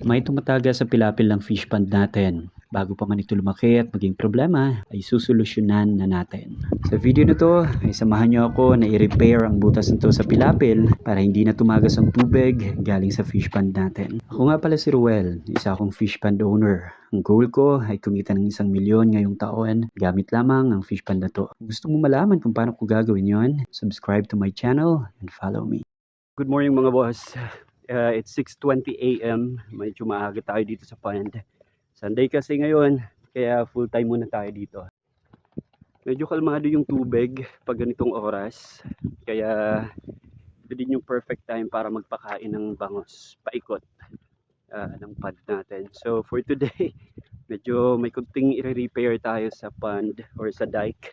May tumataga sa pilapil ng fish pond natin. Bago pa man ito lumaki at maging problema, ay susolusyonan na natin. Sa video na to, ay samahan niyo ako na i-repair ang butas nito sa pilapil para hindi na tumagas ang tubig galing sa fish pond natin. Ako nga pala si Ruel, isa akong fish pond owner. Ang goal ko ay kumita ng 1,000,000 ngayong taon gamit lamang ang fish pond na to. Kung gusto mo malaman kung paano ko gagawin yon, subscribe to my channel and follow me. Good morning mga boss. It's 6:20 AM. Medyo maaga tayo dito sa pond. Sunday kasi ngayon, kaya full time muna tayo dito. Medyo kalmado yung tubig pag ganitong oras. Kaya ito din yung perfect time para magpakain ng bangos, paikot ng pond natin. So for today, medyo may kunting i-repair tayo sa pond or sa dike.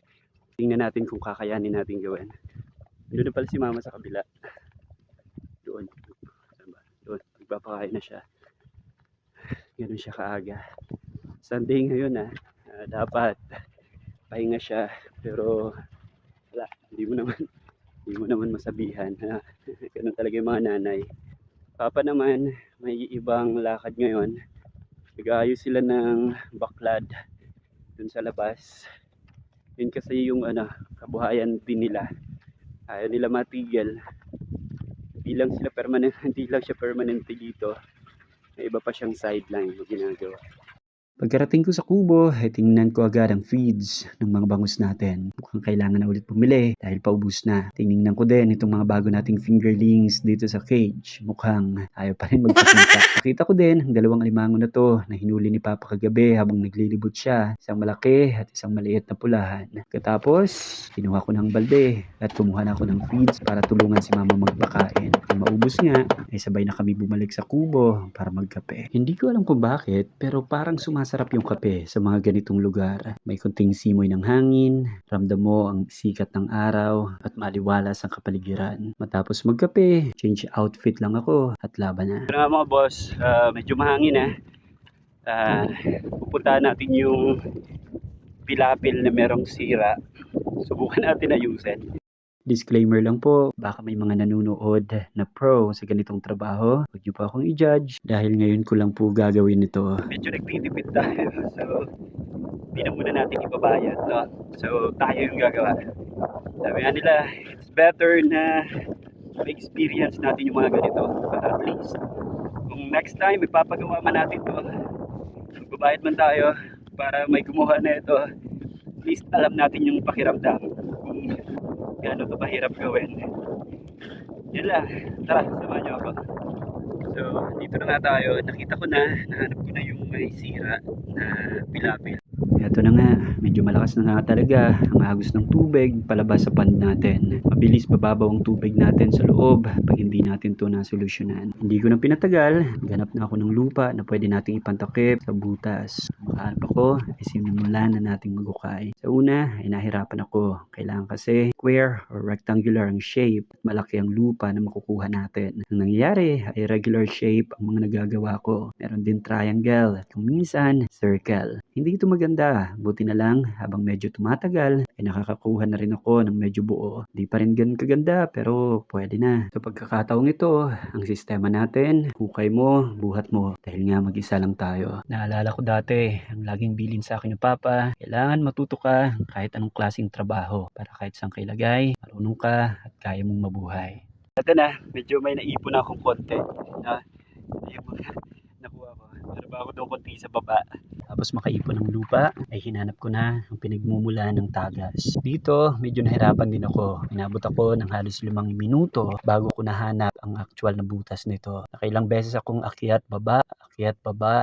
Tingnan natin kung kakayanin natin gawin. Doon na pala si mama sa kabila. Doon. Doon. Magpapakain na siya. Ganun siya kaaga. Sunday ngayon dapat pahinga siya, pero wala, hindi mo naman masabihan ganun talaga yung mga nanay. Papa naman may ibang lakad ngayon, nag-aayos sila ng baklad dun sa labas. Yun kasi yung kabuhayan din nila, ayaw nila matigil. Hindi lang siya permanente dito, may iba pa siyang sideline na ginagawa. Pagkarating ko sa kubo, ay tingnan ko agad ang feeds ng mga bangus natin. Mukhang kailangan na ulit bumili dahil paubos na. Tinignan ko din itong mga bago nating fingerlings dito sa cage. Mukhang ayaw pa rin magpakita. Nakita ko din ang dalawang alimango na to na hinuli ni Papa kagabi habang naglilibot siya. Isang malaki at isang maliit na pulahan. Katapos, kinuha ko ng balde at kumuha na ako ng feeds para tulungan si Mama magpakain. Kung maubos nga, ay sabay na kami bumalik sa kubo para magkape. Hindi ko alam kung bakit, pero parang sumasarap yung kape sa mga ganitong lugar. May kunting simoy ng hangin, ramdam mo ang sikat ng araw at maliwalas ang kapaligiran. Matapos magkape, change outfit lang ako at laban na. Mga boss, medyo mahangin pupuntahan natin yung pilapil na merong sira. Subukan natin ayusin. Disclaimer lang po, baka may mga nanonood na pro sa ganitong trabaho. Huwag niyo pa akong i-judge dahil ngayon ko lang po gagawin ito. Medyo nagtitipid tayo, so hindi na muna natin ibabayad, no? So tayo yung gagawa. Sabi nga nila, it's better na ma-experience natin yung mga ganito. At least, kung next time ipapagawa man natin to, magbabayad man tayo para may kumuha na ito, at least alam natin yung pakiramdam kung gaano ito mahirap gawin. Yun lang, tara, samahan niyo ako. So dito na nga tayo, nakita ko na, nahanap ko na yung may sira na pilapil. Ito na nga, medyo malakas na nga talaga ang agos ng tubig palabas sa pond natin. Mabilis bababaw ang tubig natin sa loob pag hindi natin ito nasolusyonan. Hindi ko na pinatagal, ganap na ako ng lupa na pwede nating ipantakip sa butas. Makahanap ako, ay simulan na nating magukay. Sa una, ay nahirapan ako. Kailangan kasi square or rectangular ang shape at malaki ang lupa na makukuha natin. Ang nangyayari ay regular shape ang mga nagagawa ko. Meron din triangle at kung minsan, circle. Hindi ito maganda, buti na lang habang medyo tumatagal ay nakakakuha na rin ako ng medyo buo. Di pa rin ganun kaganda pero pwede na. Sa pagkakataong ito, ang sistema natin, hukay mo, buhat mo dahil nga mag-isa lang tayo. Naalala ko dati, ang laging bilin sa akin ng Papa, kailangan matuto ka kahit anong klaseng trabaho para kahit saan ka ilagay, marunong ka at kaya mong mabuhay. Ito na, medyo may naipon akong konti. Nakuha ko. Trabaho daw konti sa baba. Tapos makaipon ng lupa, ay hinanap ko na ang pinagmumula ng tagas. Dito, medyo nahirapan din ako. Inabot ako ng halos 5 minuto bago ko nahanap ang actual na butas nito. Nakailang beses akong akyat baba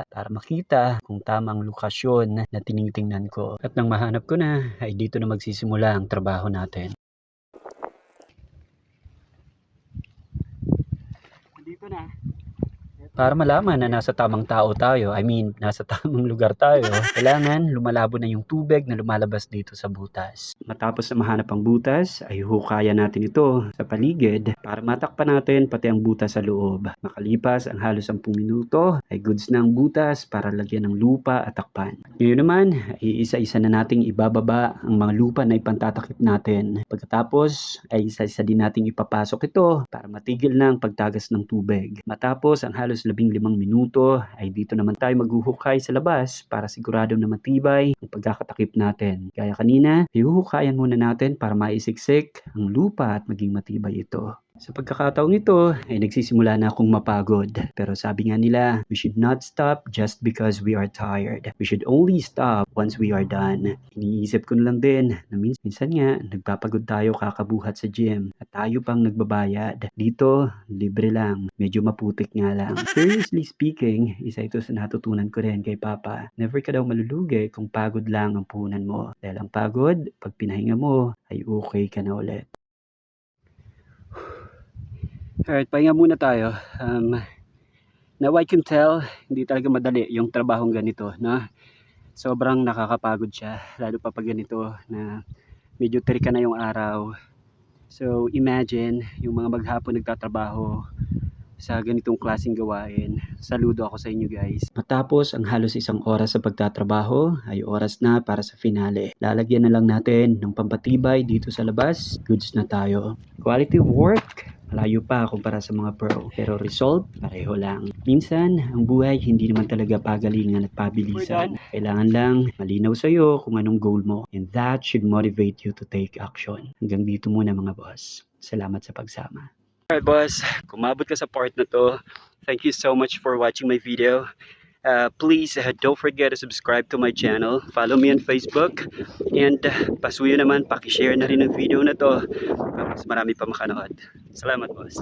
para makita kung tamang lokasyon na tinitingnan ko. At nang mahanap ko na, ay dito na magsisimula ang trabaho natin. Dito na. Para malaman na nasa tamang tao tayo, nasa tamang lugar tayo, kailangan lumalabo na yung tubig na lumalabas dito sa butas. Matapos na mahanap ang butas, ay hukayan natin ito sa paligid para matakpan natin pati ang butas sa loob. Makalipas ang halos 10 minuto, ay goods na ang butas para lagyan ng lupa at takpan. Ngayon naman, ay isa-isa na nating ibababa ang mga lupa na ipantatakip natin. Pagkatapos, ay isa-isa din nating ipapasok ito para matigil na ang pagtagas ng tubig. Matapos ang halos Pagkatapos 15 minuto ay dito naman tayo maghuhukay sa labas para sigurado na matibay ang pagkakatakip natin. Kaya kanina, hihuhukayan muna natin para maisiksik ang lupa at maging matibay ito. Sa pagkakataong ito ay nagsisimula na akong mapagod. Pero sabi nga nila, we should not stop just because we are tired. We should only stop once we are done. Iniisip ko na lang din na minsan nga nagpapagod tayo kakabuhat sa gym at tayo pang nagbabayad. Dito, libre lang. Medyo maputik nga lang. Seriously speaking, isa ito sa natutunan ko rin kay Papa. Never ka daw malulugi kung pagod lang ang puhunan mo. Dahil ang pagod, pag pinahinga mo, ay okay ka na ulit. Alright, pahinga muna tayo. Now I can tell, hindi talaga madali yung trabahong ganito, no? Sobrang nakakapagod siya, lalo pa pag ganito na medyo trika na yung araw. So imagine, yung mga maghapon nagtatrabaho sa ganitong klaseng gawain. Saludo ako sa inyo guys. Matapos ang halos 1 oras sa pagtatrabaho, ay oras na para sa finale. Lalagyan na lang natin ng pampatibay dito sa labas. Goods na tayo. Quality of work, malayo pa kumpara sa mga pro. Pero result, pareho lang. Minsan, ang buhay hindi naman talaga pagalingan at pabilisan. Kailangan lang malinaw sa'yo kung anong goal mo. And that should motivate you to take action. Hanggang dito muna mga boss. Salamat sa pagsama. Alright boss, kumabot ka sa part na to. Thank you so much for watching my video. Please don't forget to subscribe to my channel. Follow me on Facebook. And pasuyo naman, pakishare na rin ang video na to. Mas marami pa makanood. Salamat boss.